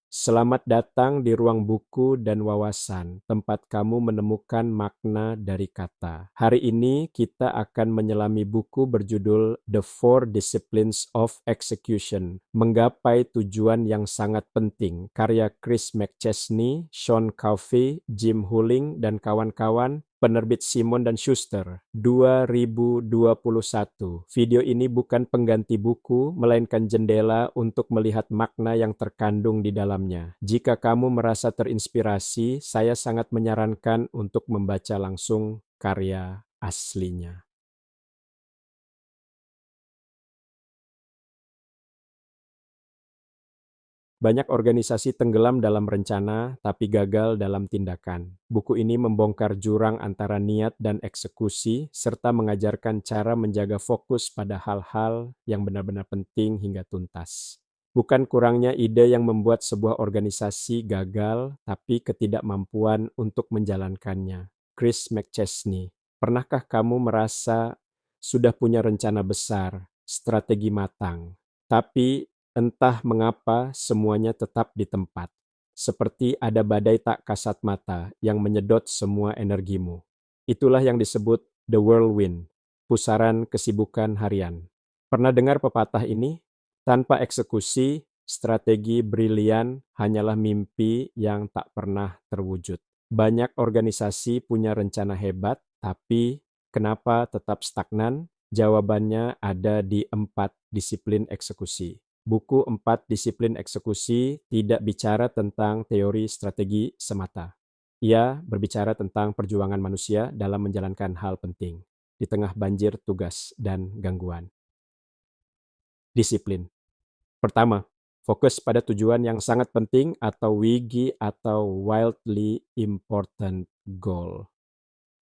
Selamat datang di ruang buku dan wawasan, tempat kamu menemukan makna dari kata. Hari ini kita akan menyelami buku berjudul The Four Disciplines of Execution, Menggapai Tujuan yang Sangat Penting, karya Chris McChesney, Sean Covey, Jim Huling, dan kawan-kawan, penerbit Simon dan Schuster, 2021. Video ini bukan pengganti buku, melainkan jendela untuk melihat makna yang terkandung di dalamnya. Jika kamu merasa terinspirasi, saya sangat menyarankan untuk membaca langsung karya aslinya. Banyak organisasi tenggelam dalam rencana, tapi gagal dalam tindakan. Buku ini membongkar jurang antara niat dan eksekusi, serta mengajarkan cara menjaga fokus pada hal-hal yang benar-benar penting hingga tuntas. Bukan kurangnya ide yang membuat sebuah organisasi gagal, tapi ketidakmampuan untuk menjalankannya. Chris McChesney, pernahkah kamu merasa sudah punya rencana besar, strategi matang, tapi entah mengapa semuanya tetap di tempat, seperti ada badai tak kasat mata yang menyedot semua energimu. Itulah yang disebut the whirlwind, pusaran kesibukan harian. Pernah dengar pepatah ini? Tanpa eksekusi, strategi brilian hanyalah mimpi yang tak pernah terwujud. Banyak organisasi punya rencana hebat, tapi kenapa tetap stagnan? Jawabannya ada di 4 disiplin eksekusi. Buku 4 Disiplin Eksekusi tidak bicara tentang teori strategi semata. Ia berbicara tentang perjuangan manusia dalam menjalankan hal penting di tengah banjir tugas dan gangguan. Disiplin. Pertama, fokus pada tujuan yang sangat penting atau WIGI atau Wildly Important Goal.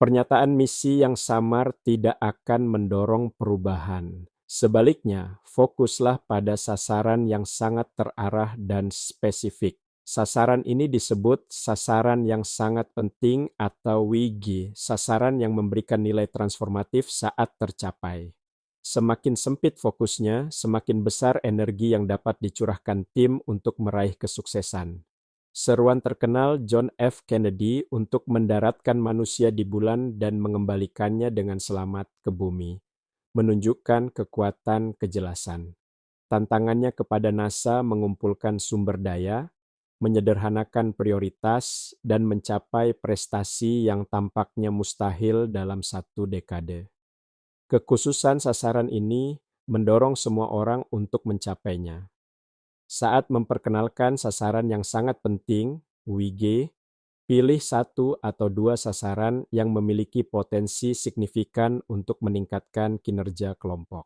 Pernyataan misi yang samar tidak akan mendorong perubahan. Sebaliknya, fokuslah pada sasaran yang sangat terarah dan spesifik. Sasaran ini disebut sasaran yang sangat penting atau WIGI, sasaran yang memberikan nilai transformatif saat tercapai. Semakin sempit fokusnya, semakin besar energi yang dapat dicurahkan tim untuk meraih kesuksesan. Seruan terkenal John F. Kennedy untuk mendaratkan manusia di bulan dan mengembalikannya dengan selamat ke bumi, menunjukkan kekuatan kejelasan. Tantangannya kepada NASA mengumpulkan sumber daya, menyederhanakan prioritas, dan mencapai prestasi yang tampaknya mustahil dalam 1 dekade. Kekhususan sasaran ini mendorong semua orang untuk mencapainya. Saat memperkenalkan sasaran yang sangat penting, WIG, pilih 1 atau 2 sasaran yang memiliki potensi signifikan untuk meningkatkan kinerja kelompok.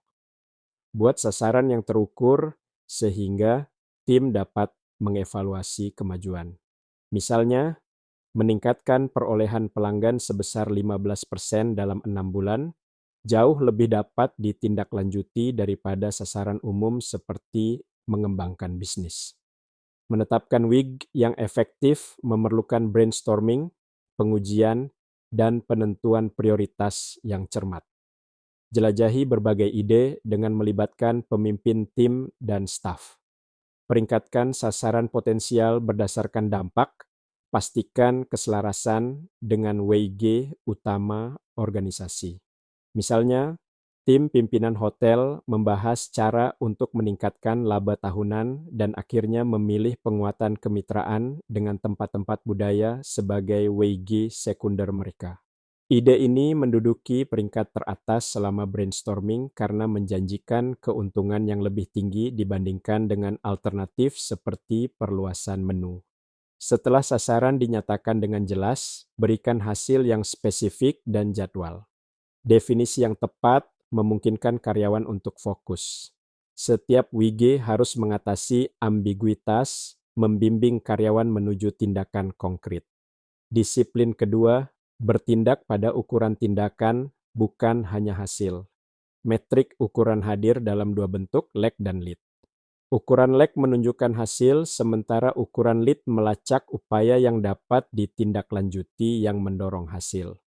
Buat sasaran yang terukur sehingga tim dapat mengevaluasi kemajuan. Misalnya, meningkatkan perolehan pelanggan sebesar 15% dalam 6 bulan, jauh lebih dapat ditindaklanjuti daripada sasaran umum seperti mengembangkan bisnis. Menetapkan WIG yang efektif memerlukan brainstorming, pengujian, dan penentuan prioritas yang cermat. Jelajahi berbagai ide dengan melibatkan pemimpin tim dan staf. Peringkatkan sasaran potensial berdasarkan dampak, pastikan keselarasan dengan WIG utama organisasi. Misalnya, tim pimpinan hotel membahas cara untuk meningkatkan laba tahunan dan akhirnya memilih penguatan kemitraan dengan tempat-tempat budaya sebagai WIG sekunder mereka. Ide ini menduduki peringkat teratas selama brainstorming karena menjanjikan keuntungan yang lebih tinggi dibandingkan dengan alternatif seperti perluasan menu. Setelah sasaran dinyatakan dengan jelas, berikan hasil yang spesifik dan jadwal. Definisi yang tepat memungkinkan karyawan untuk fokus. Setiap WIG harus mengatasi ambiguitas, membimbing karyawan menuju tindakan konkret. Disiplin kedua, bertindak pada ukuran tindakan, bukan hanya hasil. Metrik ukuran hadir dalam 2 bentuk, lag dan lead. Ukuran lag menunjukkan hasil, sementara ukuran lead melacak upaya yang dapat ditindaklanjuti yang mendorong hasil.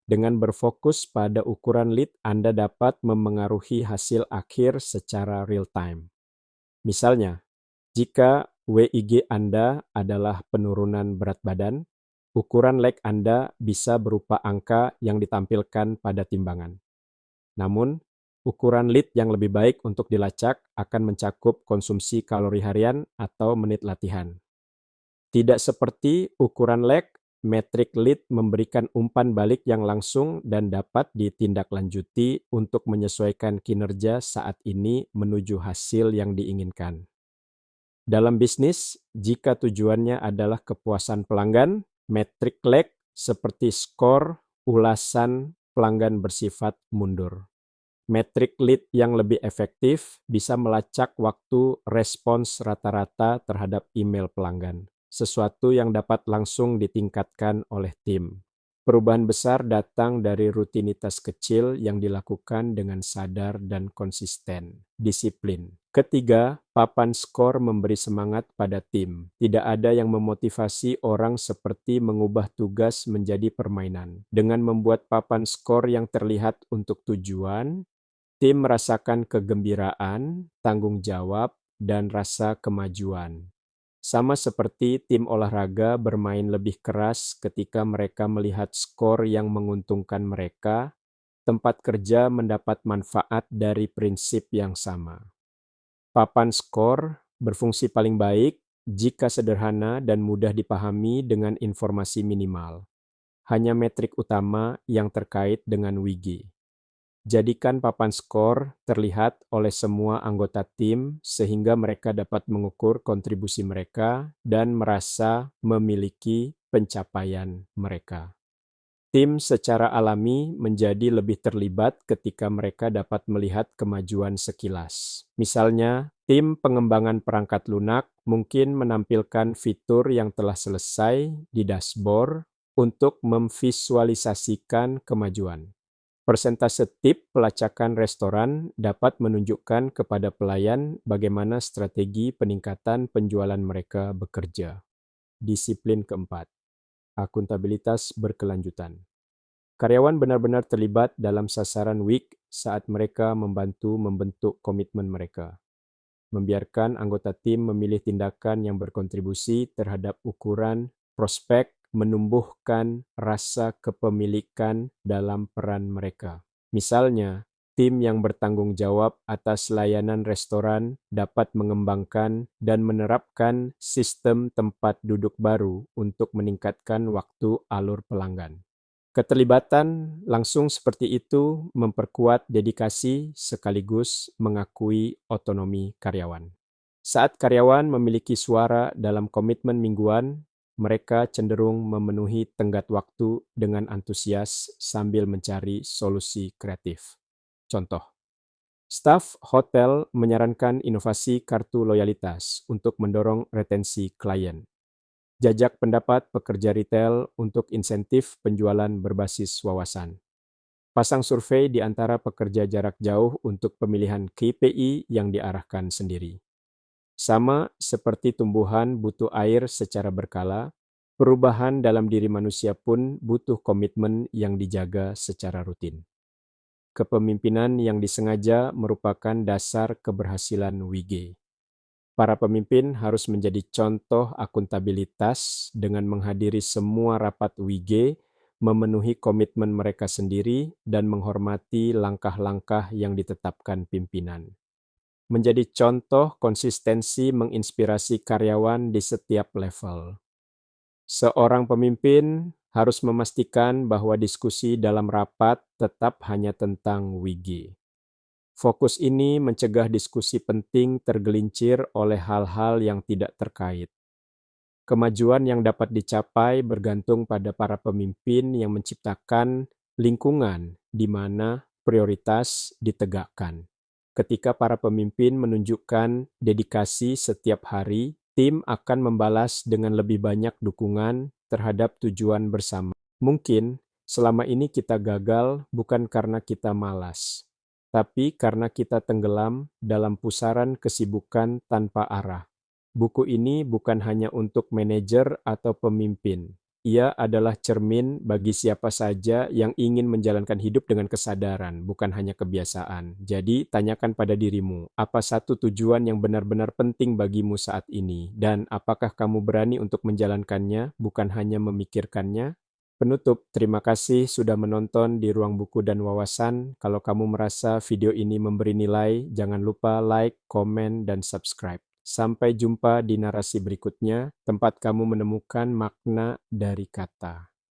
Dengan berfokus pada ukuran lead, Anda dapat memengaruhi hasil akhir secara real time. Misalnya, jika WIG Anda adalah penurunan berat badan, ukuran leg Anda bisa berupa angka yang ditampilkan pada timbangan. Namun, ukuran lead yang lebih baik untuk dilacak akan mencakup konsumsi kalori harian atau menit latihan. Tidak seperti ukuran leg, metrik lead memberikan umpan balik yang langsung dan dapat ditindaklanjuti untuk menyesuaikan kinerja saat ini menuju hasil yang diinginkan. Dalam bisnis, jika tujuannya adalah kepuasan pelanggan, metrik leg seperti skor, ulasan pelanggan bersifat mundur. Metrik lead yang lebih efektif bisa melacak waktu respons rata-rata terhadap email pelanggan, sesuatu yang dapat langsung ditingkatkan oleh tim. Perubahan besar datang dari rutinitas kecil yang dilakukan dengan sadar dan konsisten. Disiplin. Ketiga, papan skor memberi semangat pada tim. Tidak ada yang memotivasi orang seperti mengubah tugas menjadi permainan. Dengan membuat papan skor yang terlihat untuk tujuan, tim merasakan kegembiraan, tanggung jawab, dan rasa kemajuan. Sama seperti tim olahraga bermain lebih keras ketika mereka melihat skor yang menguntungkan mereka, tempat kerja mendapat manfaat dari prinsip yang sama. Papan skor berfungsi paling baik jika sederhana dan mudah dipahami dengan informasi minimal. Hanya metrik utama yang terkait dengan WIG. Jadikan papan skor terlihat oleh semua anggota tim sehingga mereka dapat mengukur kontribusi mereka dan merasa memiliki pencapaian mereka. Tim secara alami menjadi lebih terlibat ketika mereka dapat melihat kemajuan sekilas. Misalnya, tim pengembangan perangkat lunak mungkin menampilkan fitur yang telah selesai di dashboard untuk memvisualisasikan kemajuan. Persentase tip pelacakan restoran dapat menunjukkan kepada pelayan bagaimana strategi peningkatan penjualan mereka bekerja. Disiplin keempat, akuntabilitas berkelanjutan. Karyawan benar-benar terlibat dalam sasaran WIG saat mereka membantu membentuk komitmen mereka. Membiarkan anggota tim memilih tindakan yang berkontribusi terhadap ukuran prospek menumbuhkan rasa kepemilikan dalam peran mereka. Misalnya, tim yang bertanggung jawab atas layanan restoran dapat mengembangkan dan menerapkan sistem tempat duduk baru untuk meningkatkan waktu alur pelanggan. Keterlibatan langsung seperti itu memperkuat dedikasi sekaligus mengakui otonomi karyawan. Saat karyawan memiliki suara dalam komitmen mingguan, mereka cenderung memenuhi tenggat waktu dengan antusias sambil mencari solusi kreatif. Contoh, staf hotel menyarankan inovasi kartu loyalitas untuk mendorong retensi klien. Jajak pendapat pekerja retail untuk insentif penjualan berbasis wawasan. Pasang survei di antara pekerja jarak jauh untuk pemilihan KPI yang diarahkan sendiri. Sama seperti tumbuhan butuh air secara berkala, perubahan dalam diri manusia pun butuh komitmen yang dijaga secara rutin. Kepemimpinan yang disengaja merupakan dasar keberhasilan WIG. Para pemimpin harus menjadi contoh akuntabilitas dengan menghadiri semua rapat WIG, memenuhi komitmen mereka sendiri, dan menghormati langkah-langkah yang ditetapkan pimpinan. Menjadi contoh konsistensi menginspirasi karyawan di setiap level. Seorang pemimpin harus memastikan bahwa diskusi dalam rapat tetap hanya tentang WIG. Fokus ini mencegah diskusi penting tergelincir oleh hal-hal yang tidak terkait. Kemajuan yang dapat dicapai bergantung pada para pemimpin yang menciptakan lingkungan di mana prioritas ditegakkan. Ketika para pemimpin menunjukkan dedikasi setiap hari, tim akan membalas dengan lebih banyak dukungan terhadap tujuan bersama. Mungkin selama ini kita gagal bukan karena kita malas, tapi karena kita tenggelam dalam pusaran kesibukan tanpa arah. Buku ini bukan hanya untuk manajer atau pemimpin, Ia adalah cermin bagi siapa saja yang ingin menjalankan hidup dengan kesadaran, bukan hanya kebiasaan. Jadi, tanyakan pada dirimu, apa satu tujuan yang benar-benar penting bagimu saat ini, dan apakah kamu berani untuk menjalankannya, bukan hanya memikirkannya? Penutup, terima kasih sudah menonton di Ruang Buku dan Wawasan. Kalau kamu merasa video ini memberi nilai, jangan lupa like, komen, dan subscribe. Sampai jumpa di narasi berikutnya, tempat kamu menemukan makna dari kata.